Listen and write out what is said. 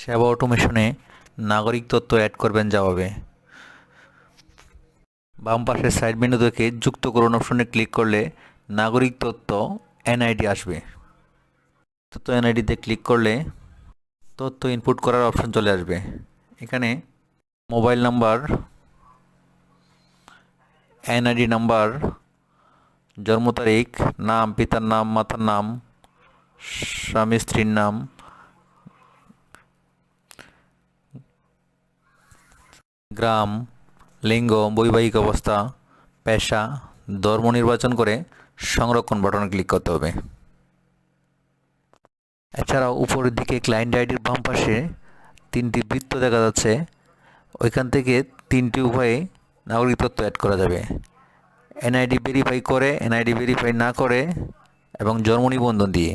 সেবা অটোমেশনে নাগরিক তথ্য অ্যাড করবেন জবাবে। বাম পাশের সাইড মেনু থেকে যুক্ত করুন অপশনে ক্লিক করলে নাগরিক তথ্য এনআইডি আসবে। তথ্য এনআইডিতে ক্লিক করলে তথ্য ইনপুট করার অপশন চলে আসবে। এখানে মোবাইল নাম্বার, এনআইডি নাম্বার, জন্ম তারিখ, নাম, পিতার নাম, মাতার নাম, স্বামী স্ত্রীর নাম, গ্রাম, লিঙ্গ, বৈবাহিক অবস্থা, পেশা, ধর্ম নির্বাচন করে সংরক্ষণ বাটনে ক্লিক করতে হবে। এছাড়াও উপরের দিকে ক্লায়েন্ট আইডির বাম পাশে 3টি বৃত্ত দেখা যাচ্ছে। ওইখান থেকে 3টি উপায়ে নাগরিক তথ্য অ্যাড করা যাবে: এনআইডি ভেরিফাই করে, এনআইডি ভেরিফাই না করে এবং জন্ম নিবন্ধন দিয়ে।